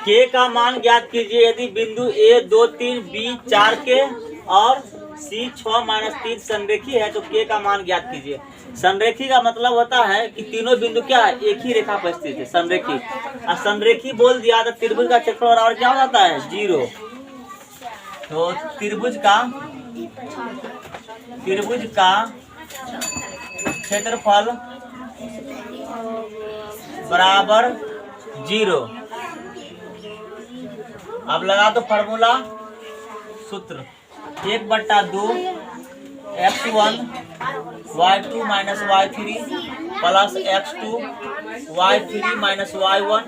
के का मान ज्ञात कीजिए यदि बिंदु ए 2 3 बी 4 के और सी 6 - 3 संरेखी है तो के का मान ज्ञात कीजिए। संरेखी का मतलब होता है कि तीनों बिंदु क्या है, एक ही रेखा पर स्थित है, संरेखी। और संरेखी बोल दिया तो त्रिभुज का क्षेत्रफल बराबर क्या हो जाता है, 0। तो त्रिभुज का क्षेत्रफल बराबर 0। अब लगा दो फॉर्मूला, सूत्र 1/2 x1 y2 - y3 plus x2 y3 - y1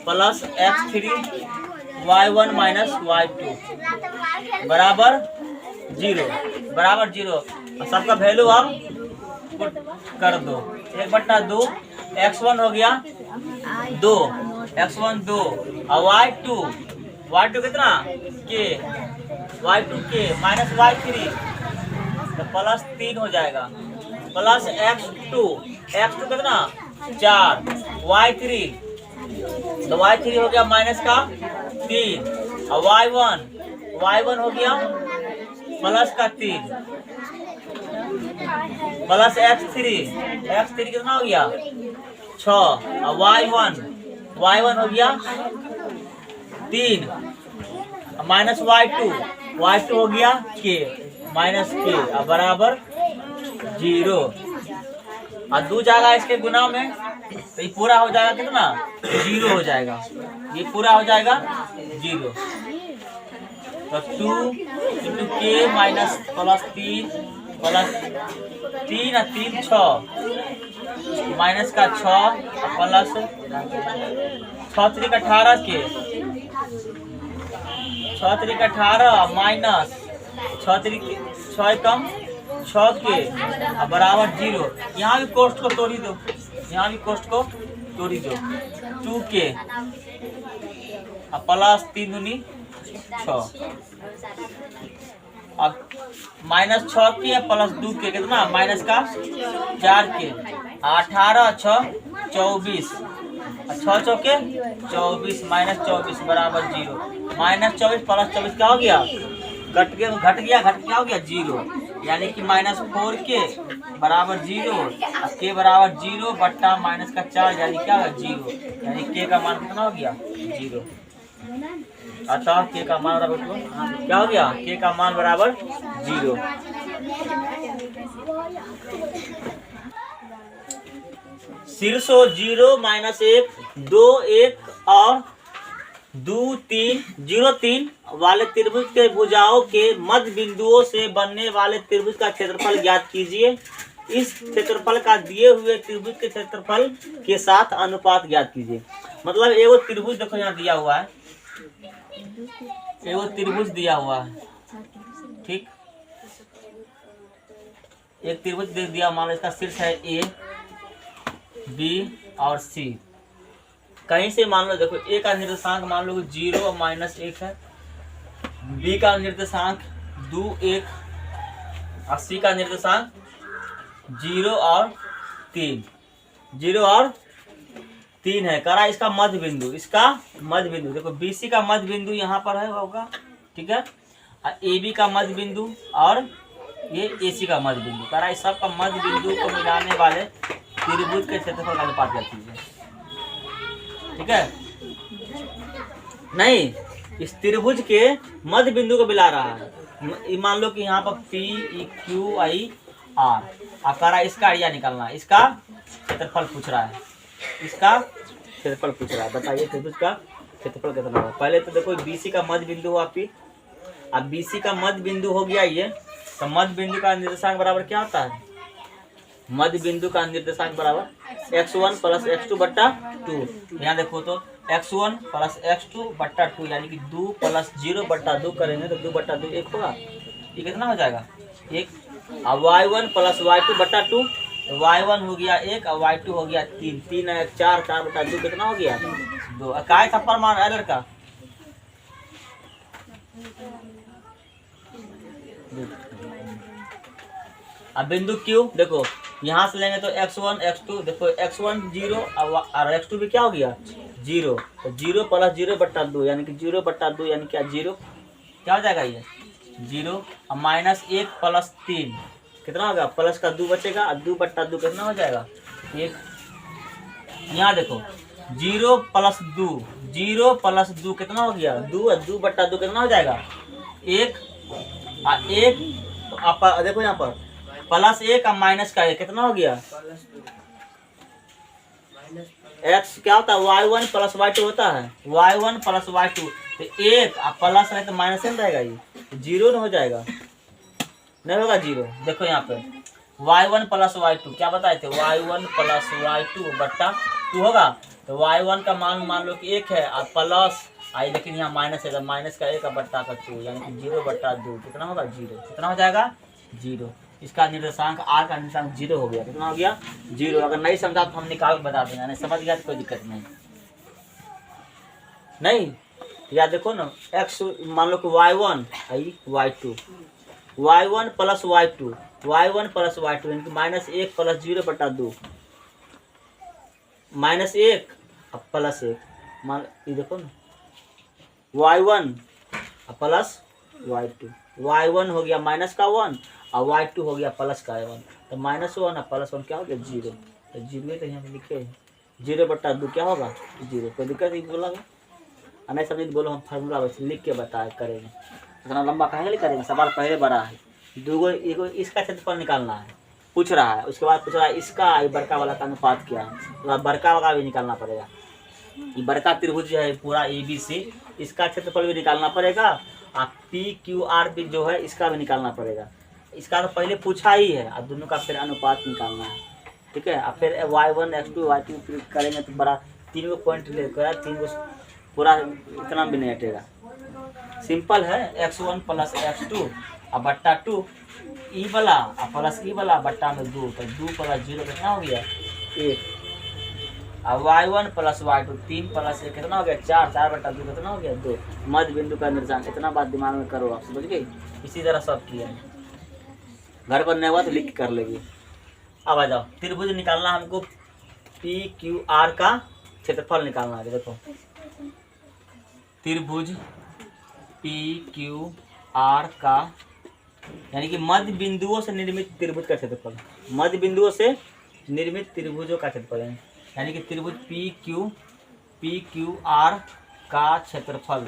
plus x3 y1 - y2 बराबर 0। सबका वैल्यू आप पुट कर दो। 1/2 x1 हो गया 2, x1 2 और y2 कितना के, y2 के माइनस y3 तो प्लस 3 हो जाएगा, प्लस x2 कितना 4, y3 तो y3 हो गया माइनस का 3 और y1 हो गया प्लस का 3 प्लस x3 कितना हो गया 6 और y1 हो गया 3 माइनस y2 हो गया के माइनस के अब बराबर 0। और 2 जाएगा इसके गुना में तो ये पूरा हो जाएगा कितना 0 हो जाएगा, ये पूरा हो जाएगा 0। तो 2 × के माइनस प्लस 3 प्लस 3 और 3 6 माइनस का 6 प्लस 6 3 18 के 6 3 18 माइनस 6 3 6 कम 6 के बराबर 0। यहाँ भी कोष्ठ को तोड़ी दो, 2 के प्लस 3 दूनी 6 अब माइनस 6 के प्लस 2 के कितना माइनस का 4 के 18 6 24 6 चौके 24 माइनस 24 बराबर 0। माइनस 24 प्लस 24 क्या हो गया, घट गया क्या हो गया 0, यानी कि -4 के बराबर 0 के बराबर 0 बट्टा माइनस का 4 यानी क्या होगा 0, यानी के का मान कितना हो गया 0। अतः के का मान बराबर क्या हो गया, के का मान बराबर 0। शीर्षो 0 - 1 2 1 और 2 3 0 3 वाले त्रिभुज के भुजाओं के मध्य बिंदुओं से बनने वाले त्रिभुज का क्षेत्रफल ज्ञात कीजिए। इस क्षेत्रफल का दिए हुए त्रिभुज के क्षेत्रफल के साथ अनुपात ज्ञात कीजिए। मतलब एगो त्रिभुज देखो यहाँ दिया हुआ है, एगो त्रिभुज दिया हुआ है, ठीक, एक त्रिभुज दे दिया, मान लो इसका शीर्ष है ए बी और सी। कहीं से मान लो देखो ए का निर्देशांक मान लो 0 और -1 है, बी का निर्देशांक 2 1 और सी का निर्देशांक 0 और 3 है। करा इसका मध्य बिंदु, देखो बीसी का मध्य बिंदु यहाँ पर है होगा, ठीक है, और ए बी का मध्य बिंदु और ये एसी का मध्य बिंदु। करा इस सब का मध्य बिंदु को मिलाने वाले त्रिभुज के क्षेत्रफल का अनुपात ज्ञात कीजिए, ठीक है। नहीं, इस त्रिभुज के मध्य बिंदु को मिला रहा है। मान लो कि यहाँ पर पी क्यू आई आर, अब करा इसका एरिया निकालना है, इसका क्षेत्रफल पूछ रहा है, बताइए त्रिभुज का क्षेत्रफल कितना होगा। पहले तो देखो बीसी का मध्य बिंदु हुआ पी, अब बीसी का मध्य बिंदु हो गया ये, तो मध्य बिंदु का निर्देशांक बराबर क्या होता है, मध्य बिंदु का निर्देशांक बराबर x1 + x2 बट्टा 2। यहाँ देखो तो x1 + x2 बट्टा 2 यानी कि 2 + 0 बट्टा 2 करेंगे तो 2 बट्टा 2 1 होगा, ये कितना हो जाएगा 1। अब y1 + y2 बट्टा 2, तो y1 हो गया 1 और y2 हो गया 3, 3 1 4, 4 बट्टा 2 कितना हो गया 2। काय थप्पड़ मार है लड़का, अब बिंदु Q देखो यहाँ से लेंगे तो x1 x2, देखो x1 0 और x2 भी क्या हो गया 0, तो 0 प्लस 0/2 यानी कि 0/2 यानी क्या 0, क्या हो जाएगा ये 0, और -1 + 3 कितना होगा, प्लस का 2 बचेगा और 2/2 कितना हो जाएगा 1। यहाँ देखो 0 + 2, 0 + 2 कितना हो गया 2, और 2/2 कितना हो जाएगा 1, और 1 तो आप देखो यहाँ पर +1 और -1 कितना हो गया x क्या होता है y1 + y2 होता है, y1 + y2, तो 1 और प्लस है तो माइनस में रहेगा, ये 0 न हो जाएगा, नहीं होगा 0। देखो यहाँ पे y1 + y2 क्या बताए थे, y1 + y2/2 होगा, तो y1 का मान लो कि 1 है और प्लस आई, लेकिन यहाँ माइनस है तो माइनस का 1/2 यानी कि 0/2 कितना होगा 0, कितना हो जाएगा 0। इसका निर्देशांक r का निर्देशांक 0 हो गया, कितना हो गया 0। अगर नहीं समझा तो हम निकाल के बता देंगे, नहीं समझ गया तो कोई दिक्कत नहीं। या देखो ना x मान लो कि y1 y2, y1 + y2, y1 + y2 यानी कि -1 + 0/2, -1 और +1 मान ये देखो ना y1 + y2, y1 हो गया -1 और y2 हो गया +1, तो -1 और +1 क्या हो गया 0, तो 0 तो यहाँ पे लिखे 0/2 क्या होगा 0। कोई दिक्कत नहीं बोला नहीं समझ बोलो, हम फार्मूला वैसे लिख के बता करेंगे, इतना लंबा कहेंगे करेंगे, सवाल पहले बड़ा है, दूगो एगो इसका क्षेत्रफल निकालना है पूछ रहा है, उसके बाद पूछ रहा है इसका बड़का वाला का अनुपात क्या है, तो बड़का वाला भी निकालना पड़ेगा। ये बड़का त्रिभुज है पूरा ABC, इसका क्षेत्रफल भी निकालना पड़ेगा, और PQR भी जो है इसका भी निकालना पड़ेगा। इसका तो पहले पूछा ही है, और दोनों का फिर अनुपात निकालना है, ठीक है। और फिर y1 x2 y2 फिर करेंगे तो बड़ा 3 गो पॉइंट लेकर 3 गो पूरा इतना भी नहीं हटेगा, सिंपल है। x1 + x2 और /2 ई वाला और प्लस ई वाला बट्टा में 2, तो 2 + 0 कितना हो गया 1, और y1 + y2 3 + 1 कितना हो गया 4, 4/2 कितना हो गया 2। मध्य बिंदु का निर्देशांक, इतना बात दिमाग में करो आप, समझ गए। इसी तरह सब किया है, घर पर नहीं हुआ तो लिख कर लेगी। अब आ जाओ, त्रिभुज निकालना हमको, PQR का क्षेत्रफल निकालना है। देखो त्रिभुज PQR का यानी कि मध्य बिंदुओं से निर्मित त्रिभुज का क्षेत्रफल, मध्य बिंदुओं से निर्मित त्रिभुजों का क्षेत्रफल यानी कि त्रिभुज PQR का क्षेत्रफल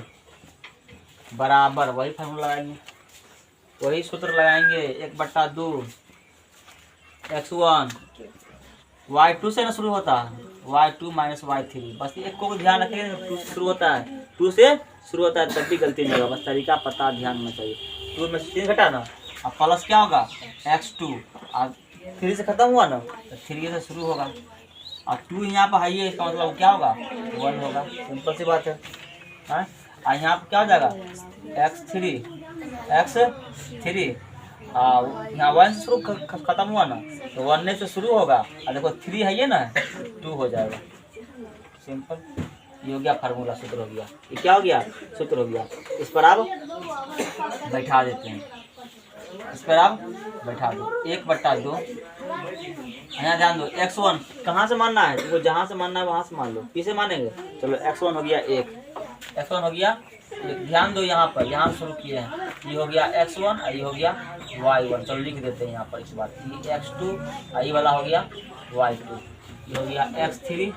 बराबर, वही फार्मूला लगाएंगे, वही सूत्र लगाएंगे, 1/2 x1 y2 से ना शुरू होता है, y2 - y3, बस एक को ध्यान रखिए 2 से शुरू होता है, 2 से शुरू होता है तब भी गलती नहीं होगा, बस तरीका पता ध्यान में चाहिए। 2 में से 3 घटाना और प्लस क्या होगा x2, और 3 से खत्म हुआ ना तो 3 से शुरू होगा, और 2 यहाँ पर है, इसका मतलब क्या होगा 1 होगा, सिंपल सी बात है। और यहाँ पर क्या हो जाएगा x3 यहाँ 1 से शुरू खत्म हुआ ना तो 1 से शुरू होगा, और देखो 3 है ये ना 2 हो जाएगा, सिंपल। ये हो गया फार्मूला, सूत्र हो गया, ये क्या हो गया सूत्र हो गया। इस पर आप बैठा देते हैं, इस पर आप बैठा दो 1/2, यहाँ ध्यान दो x1 कहाँ से मानना है, तुमको जहाँ से मानना है वहाँ से मान लो, किसे मानेंगे, चलो x1 हो गया 1, x1 हो गया, ध्यान दो यहाँ पर, यहाँ शुरू किए हैं, ये हो गया x1 और ये हो गया y1, चलो लिख देते हैं यहाँ पर इस बात, ये x2 और ये वाला हो गया y2, ये हो गया x3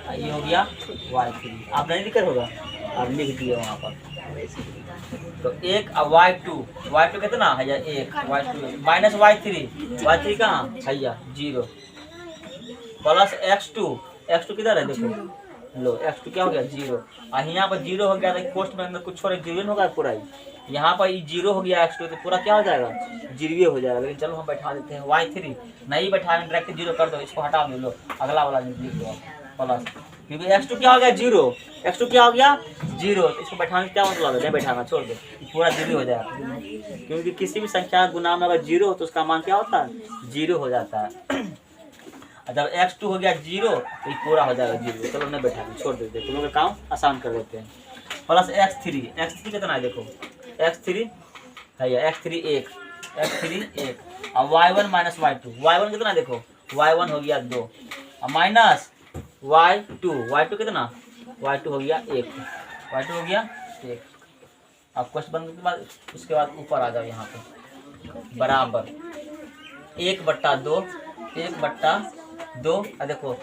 और ये हो गया y3। आप नहीं लिखा होगा, आप लिख दिए वहाँ पर, तो 1 और y2 कितना है 1, y2 -y3 कहाँ है 0, प्लस x2 किधर है देखो, लो x2 क्या हो गया 0, और यहाँ पर 0 हो गया, तो पोस्ट में अंदर कुछ छोड़े 0 होगा पूरा ही, यहाँ पर 0 हो गया x2, तो पूरा क्या हो जाएगा 0 हो जाएगा। लेकिन चलो हम बैठा देते हैं y3, नहीं बैठाएंगे डायरेक्ट 0 कर दो, इसको हटा दो, लो अगला वाला लिख दो प्लस, क्योंकि x2 क्या हो गया 0, x2 क्या हो गया 0, तो इसको बैठाने क्या मतलब है, नहीं बैठाना छोड़ दो, पूरा 0 हो जाएगा, क्योंकि किसी भी संख्या गुना में अगर 0 हो तो उसका मान क्या होता है 0 हो जाता है। जब x2 हो गया 0 तो ये पूरा हो जाएगा 0, चलो नहीं बैठा छोड़ देते, तुम लोग का काम आसान कर देते हैं। प्लस x3 कितना है देखो, x3 है x3 1, x3 1। अब y1 माइनस y2, y1 कितना देखो, y1 हो गया 2 माइनस y2 कितना, y2 हो गया 1, y2 हो गया 1। अब क्वेश्चन बनने के बाद उसके बाद ऊपर आ जाओ यहाँ पे बराबर 1/2 1/2। देखो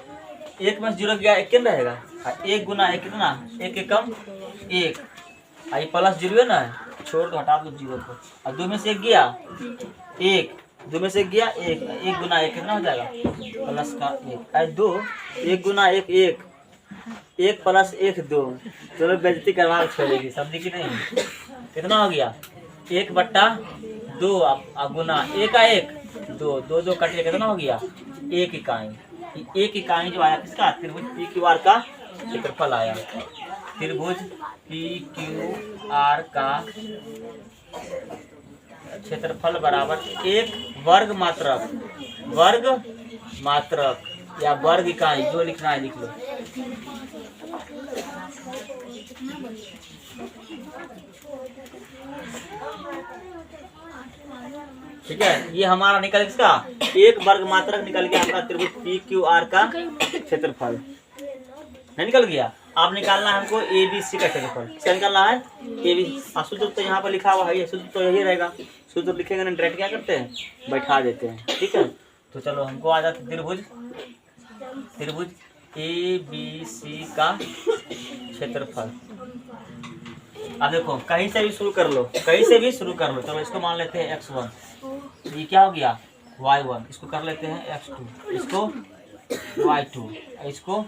1 में 0 गया 1 कितना रहेगा, 1 गुना 1 कितना, 1 एकम 1, आई प्लस 0 है ना, छोड़ दो हटा दो 0 को। अब 2 में से 1 गया 1, 2 में से 1 गया 1, 1 गुना 1 कितना हो जाएगा प्लस का 1, 2 1 गुना 1 1, 1 प्लस 1 2। चलो बेइज्जती करवा के छोड़ेगी, समझी कि नहीं। कितना हो गया 1/2 अब गुना 1 का 1 2 2 2 कट के कितना हो गया 1 इकाई। 1 इकाई जो आया किसका, त्रिभुज पी क्यू आर का क्षेत्रफल आया। त्रिभुज पी क्यू आर का क्षेत्रफल बराबर 1 वर्ग मात्रक या वर्ग इकाई, जो लिखना है लिख लो। ठीक है, ये हमारा निकल किसका 1 वर्ग मात्रक निकल गया हमारा त्रिभुज पी क्यू आर का क्षेत्रफल। नहीं निकल गया, आप निकालना है हमको ए बी सी का क्षेत्रफल। क्या निकालना है ए बी। सूत्र तो यहाँ पर लिखा हुआ है, सूत्र तो यही रहेगा। सूत्र लिखेंगे ना, डायरेक्ट क्या करते हैं बैठा देते हैं। ठीक है, तो चलो हमको आ जाता त्रिभुज ए बी सी का क्षेत्रफल। अब देखो कहीं से भी शुरू कर लो, चलो इसको मान लेते हैं x1, ये क्या हो गया y1, इसको कर लेते हैं x2, इसको y2, इसको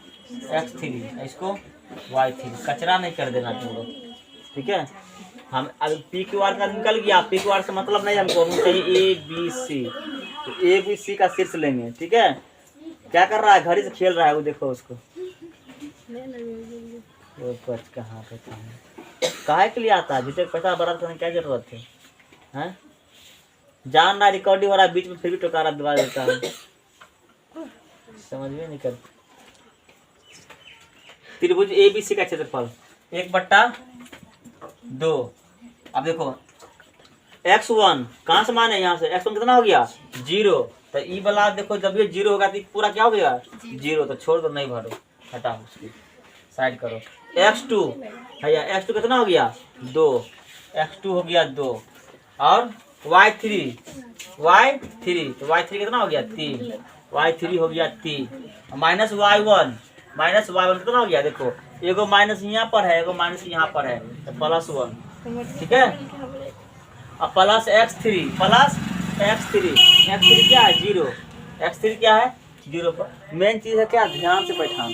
x3, इसको y3। कचरा नहीं कर देना तुम लोग, ठीक है। हम अब पी क्यू आर का निकल गया, पी क्यू आर से मतलब नहीं हमको चाहिए ए बी सी, तो ए बी सी का शीर्ष लेंगे। ठीक है, क्या कर रहा है, घड़ी से खेल रहा है वो, देखो उसको। वो बच कहाँ पे था, काहे के लिए आता है, जिसे पैसा बर्बाद करने की क्या जरूरत है, हैं? जान रहा रिकॉर्डिंग हो रहा है बीच में, फिर भी टोकारा दबा देता है, समझ में नहीं कर। त्रिभुज ए बी सी का क्षेत्रफल 1/2। अब देखो x1 कहाँ से माने, यहाँ से x1 कितना हो गया 0, तो ई वाला देखो जब ये 0 होगा तो पूरा क्या हो गया 0, तो छोड़ दो, नहीं भरो, हटाओ उसकी साइड करो। x2 भैया, x2 कितना हो गया 2, x2 हो गया 2, और y3 तो y3 कितना हो गया 3, y3 हो गया 3, माइनस y1 कितना हो गया, देखो एगो माइनस यहाँ पर है, एगो माइनस यहाँ पर है, तो +1। ठीक है, अब प्लस x3 क्या है 0, x3 क्या है 0 पर। मेन चीज़ है क्या, ध्यान से बैठाना।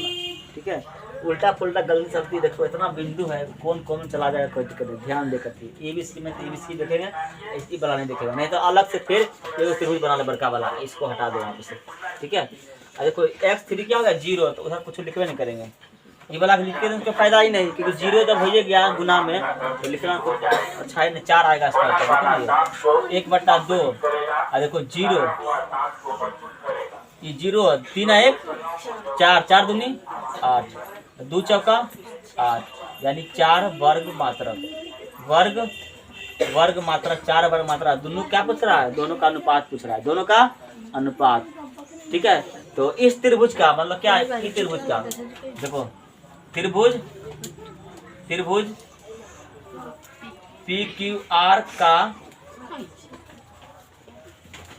ठीक है, उल्टा पुल्टा गलती सलती देखो, इतना बिंदु है, कौन चला जाएगा, कोई दिक्कत नहीं, ध्यान देकर ए बी सी में ए बी सी देखेंगे, इसी वाला नहीं देखेगा, नहीं तो अलग से फिर ये त्रिभुज बना ले बड़का वाला, इसको हटा दो वहाँ से। ठीक है, देखो x3 क्या हो गया 0, तो उधर कुछ लिखवे नहीं करेंगे, ये वाला लिख के उनका फायदा ही नहीं, क्योंकि 0 जब हो गया गुना में तो लिखना कुछ अच्छा ही नहीं। 4 आएगा इसका, देखो 1/2, और देखो 0, ये 0 3 1 4 4 दूनी 8, 2 चौका 8, यानी 4 वर्ग मात्रक 4 वर्ग मात्रक। दोनों क्या पूछ रहा है, दोनों का अनुपात पूछ रहा है, दोनों का अनुपात। ठीक है, तो इस त्रिभुज का मतलब क्या है, इस त्रिभुज का देखो, त्रिभुज पी क्यू आर का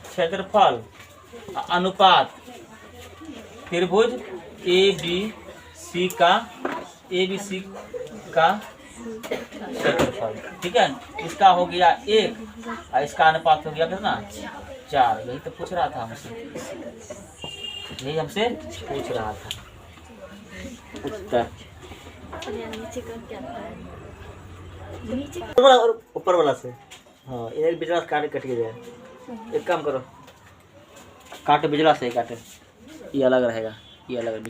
क्षेत्रफल अनुपात त्रिभुज ए बी सी का क्षेत्रफल। ठीक है, इसका हो गया 1 और इसका अनुपात हो गया कितना 4। यही तो पूछ रहा था हमसे, उत्तर ऊपर वाला से। हाँ, एक बिजला काटे कट गया, एक काम करो, काटे बिजला से काटे, ये अलग रहेगा, ये अलग।